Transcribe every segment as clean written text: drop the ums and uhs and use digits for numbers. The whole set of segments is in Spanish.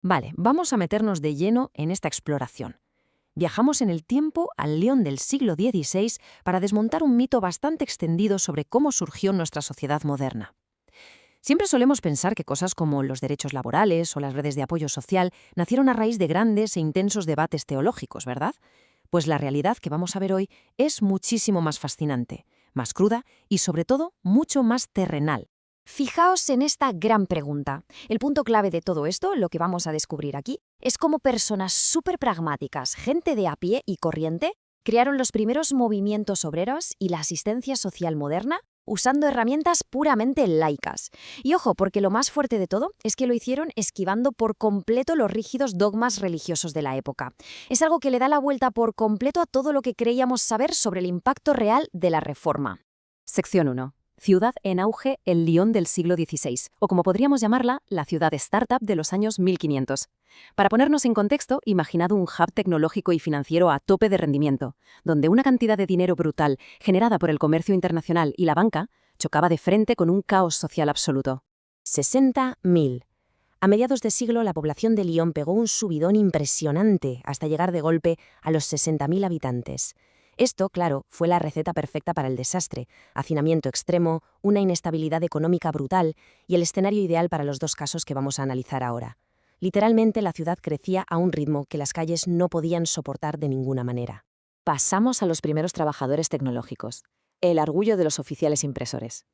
Vale, vamos a meternos de lleno en esta exploración. Viajamos en el tiempo al Lyon del siglo XVI para desmontar un mito bastante extendido sobre cómo surgió nuestra sociedad moderna. Siempre solemos pensar que cosas como los derechos laborales o las redes de apoyo social nacieron a raíz de grandes e intensos debates teológicos, ¿verdad? Pues la realidad que vamos a ver hoy es muchísimo más fascinante, más cruda y, sobre todo, mucho más terrenal. Fijaos en esta gran pregunta. El punto clave de todo esto, lo que vamos a descubrir aquí, es cómo personas súper pragmáticas, gente de a pie y corriente, crearon los primeros movimientos obreros y la asistencia social moderna usando herramientas puramente laicas. Y ojo, porque lo más fuerte de todo es que lo hicieron esquivando por completo los rígidos dogmas religiosos de la época. Es algo que le da la vuelta por completo a todo lo que creíamos saber sobre el impacto real de la reforma. Sección 1. Ciudad en auge, el Lyon del siglo XVI, o como podríamos llamarla, la ciudad startup de los años 1500. Para ponernos en contexto, imaginad un hub tecnológico y financiero a tope de rendimiento, donde una cantidad de dinero brutal generada por el comercio internacional y la banca chocaba de frente con un caos social absoluto. 60.000. A mediados de siglo, la población de Lyon pegó un subidón impresionante hasta llegar de golpe a los 60.000 habitantes. Esto, claro, fue la receta perfecta para el desastre: hacinamiento extremo, una inestabilidad económica brutal y el escenario ideal para los dos casos que vamos a analizar ahora. Literalmente, la ciudad crecía a un ritmo que las calles no podían soportar de ninguna manera. Pasamos a los primeros trabajadores tecnológicos, el orgullo de los oficiales impresores.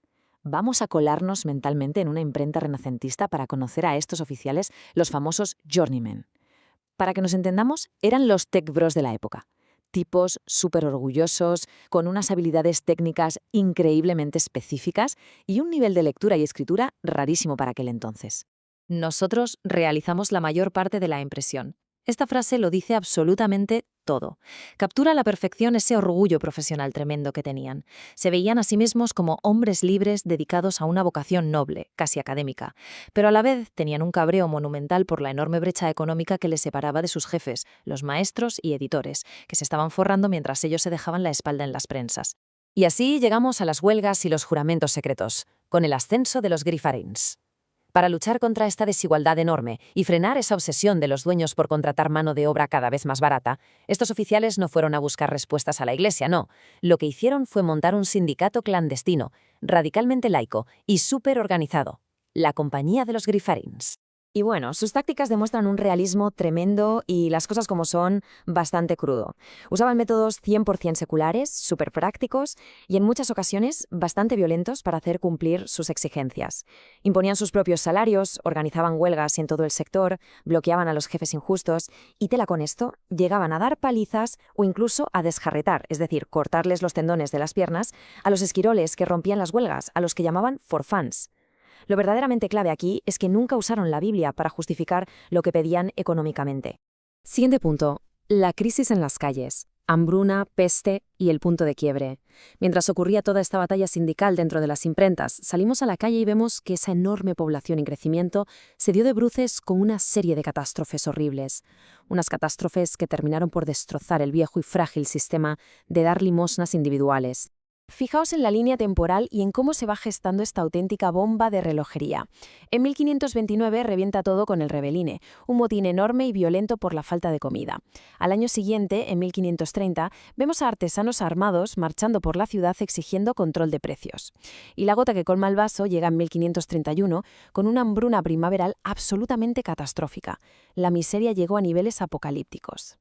Vamos a colarnos mentalmente en una imprenta renacentista para conocer a estos oficiales, los famosos journeymen. Para que nos entendamos, eran los tech bros de la época. Tipos súper orgullosos, con unas habilidades técnicas increíblemente específicas y un nivel de lectura y escritura rarísimo para aquel entonces. Nosotros realizamos la mayor parte de la impresión. Esta frase lo dice absolutamente todo. Captura a la perfección ese orgullo profesional tremendo que tenían. Se veían a sí mismos como hombres libres dedicados a una vocación noble, casi académica, pero a la vez tenían un cabreo monumental por la enorme brecha económica que les separaba de sus jefes, los maestros y editores, que se estaban forrando mientras ellos se dejaban la espalda en las prensas. Y así llegamos a las huelgas y los juramentos secretos, con el ascenso de los grifarins. Para luchar contra esta desigualdad enorme y frenar esa obsesión de los dueños por contratar mano de obra cada vez más barata, estos oficiales no fueron a buscar respuestas a la Iglesia, no. Lo que hicieron fue montar un sindicato clandestino, radicalmente laico y súper organizado: la Compañía de los Grifarins. Y bueno, sus tácticas demuestran un realismo tremendo y las cosas como son, bastante crudo. Usaban métodos 100% seculares, súper prácticos y en muchas ocasiones bastante violentos para hacer cumplir sus exigencias. Imponían sus propios salarios, organizaban huelgas en todo el sector, bloqueaban a los jefes injustos y, tela con esto, llegaban a dar palizas o incluso a desjarretar, es decir, cortarles los tendones de las piernas a los esquiroles que rompían las huelgas, a los que llamaban forfans. Lo verdaderamente clave aquí es que nunca usaron la Biblia para justificar lo que pedían económicamente. Siguiente punto: la crisis en las calles. Hambruna, peste y el punto de quiebre. Mientras ocurría toda esta batalla sindical dentro de las imprentas, salimos a la calle y vemos que esa enorme población en crecimiento se dio de bruces con una serie de catástrofes horribles. Unas catástrofes que terminaron por destrozar el viejo y frágil sistema de dar limosnas individuales. Fijaos en la línea temporal y en cómo se va gestando esta auténtica bomba de relojería. En 1529 revienta todo con el Rebelline, un motín enorme y violento por la falta de comida. Al año siguiente, en 1530, vemos a artesanos armados marchando por la ciudad exigiendo control de precios. Y la gota que colma el vaso llega en 1531 con una hambruna primaveral absolutamente catastrófica. La miseria llegó a niveles apocalípticos.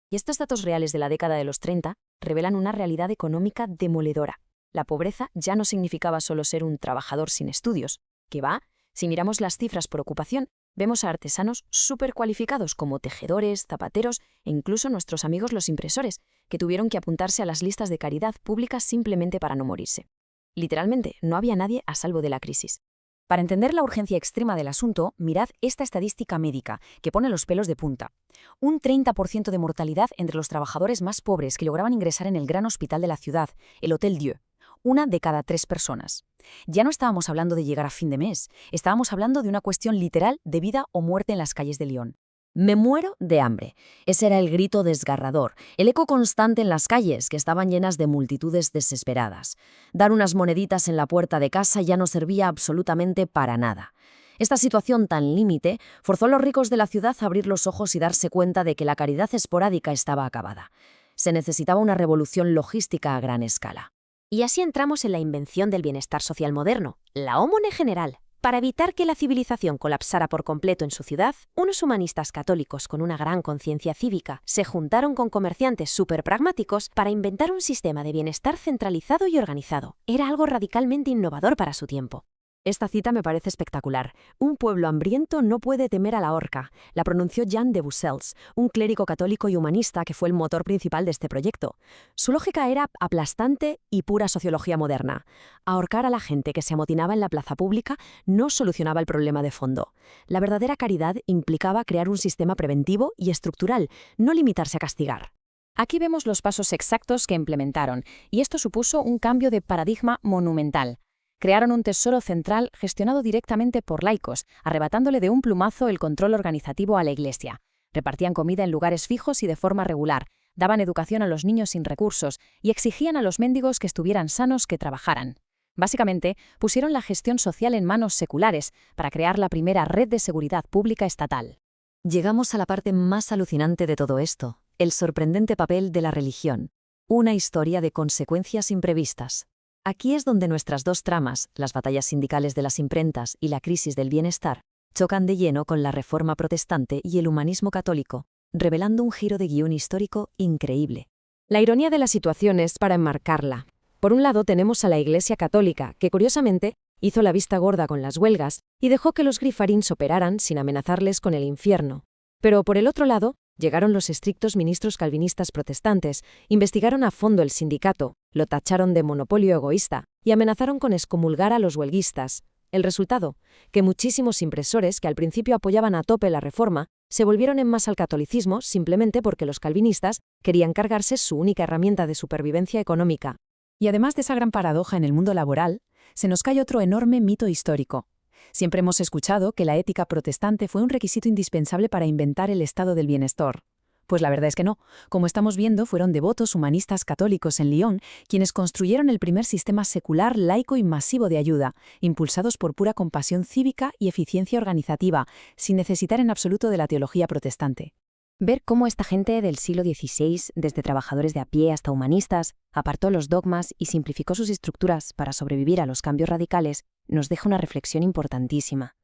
Y estos datos reales de la década de los 30 revelan una realidad económica demoledora. La pobreza ya no significaba solo ser un trabajador sin estudios, que va, si miramos las cifras por ocupación, vemos a artesanos súper cualificados como tejedores, zapateros e incluso nuestros amigos los impresores, que tuvieron que apuntarse a las listas de caridad públicas simplemente para no morirse. Literalmente, no había nadie a salvo de la crisis. Para entender la urgencia extrema del asunto, mirad esta estadística médica, que pone los pelos de punta. Un 30% de mortalidad entre los trabajadores más pobres que lograban ingresar en el gran hospital de la ciudad, el Hôtel Dieu. 1 de cada 3 personas. Ya no estábamos hablando de llegar a fin de mes, estábamos hablando de una cuestión literal de vida o muerte en las calles de Lyon. Me muero de hambre. Ese era el grito desgarrador, el eco constante en las calles, que estaban llenas de multitudes desesperadas. Dar unas moneditas en la puerta de casa ya no servía absolutamente para nada. Esta situación tan límite forzó a los ricos de la ciudad a abrir los ojos y darse cuenta de que la caridad esporádica estaba acabada. Se necesitaba una revolución logística a gran escala. Y así entramos en la invención del bienestar social moderno, la Homo General. Para evitar que la civilización colapsara por completo en su ciudad, unos humanistas católicos con una gran conciencia cívica se juntaron con comerciantes superpragmáticos para inventar un sistema de bienestar centralizado y organizado. Era algo radicalmente innovador para su tiempo. Esta cita me parece espectacular. Un pueblo hambriento no puede temer a la horca. La pronunció Jean de Bussells, un clérigo católico y humanista que fue el motor principal de este proyecto. Su lógica era aplastante y pura sociología moderna. Ahorcar a la gente que se amotinaba en la plaza pública no solucionaba el problema de fondo. La verdadera caridad implicaba crear un sistema preventivo y estructural, no limitarse a castigar. Aquí vemos los pasos exactos que implementaron, y esto supuso un cambio de paradigma monumental. Crearon un tesoro central gestionado directamente por laicos, arrebatándole de un plumazo el control organizativo a la Iglesia. Repartían comida en lugares fijos y de forma regular, daban educación a los niños sin recursos y exigían a los mendigos que estuvieran sanos que trabajaran. Básicamente, pusieron la gestión social en manos seculares para crear la primera red de seguridad pública estatal. Llegamos a la parte más alucinante de todo esto, el sorprendente papel de la religión. Una historia de consecuencias imprevistas. Aquí es donde nuestras dos tramas, las batallas sindicales de las imprentas y la crisis del bienestar, chocan de lleno con la reforma protestante y el humanismo católico, revelando un giro de guión histórico increíble. La ironía de la situación es para enmarcarla. Por un lado tenemos a la Iglesia católica, que curiosamente hizo la vista gorda con las huelgas y dejó que los grifarins operaran sin amenazarles con el infierno. Pero por el otro lado, llegaron los estrictos ministros calvinistas protestantes, investigaron a fondo el sindicato, lo tacharon de monopolio egoísta y amenazaron con excomulgar a los huelguistas. El resultado, que muchísimos impresores que al principio apoyaban a tope la reforma, se volvieron en masa al catolicismo simplemente porque los calvinistas querían cargarse su única herramienta de supervivencia económica. Y además de esa gran paradoja en el mundo laboral, se nos cae otro enorme mito histórico. Siempre hemos escuchado que la ética protestante fue un requisito indispensable para inventar el estado del bienestar. Pues la verdad es que no. Como estamos viendo, fueron devotos humanistas católicos en Lyon quienes construyeron el primer sistema secular, laico y masivo de ayuda, impulsados por pura compasión cívica y eficiencia organizativa, sin necesitar en absoluto de la teología protestante. Ver cómo esta gente del siglo XVI, desde trabajadores de a pie hasta humanistas, apartó los dogmas y simplificó sus estructuras para sobrevivir a los cambios radicales, nos deja una reflexión importantísima.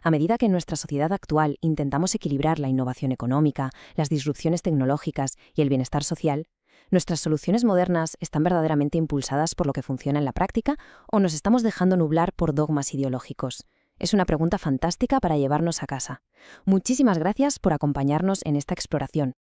A medida que en nuestra sociedad actual intentamos equilibrar la innovación económica, las disrupciones tecnológicas y el bienestar social, ¿nuestras soluciones modernas están verdaderamente impulsadas por lo que funciona en la práctica o nos estamos dejando nublar por dogmas ideológicos? Es una pregunta fantástica para llevarnos a casa. Muchísimas gracias por acompañarnos en esta exploración.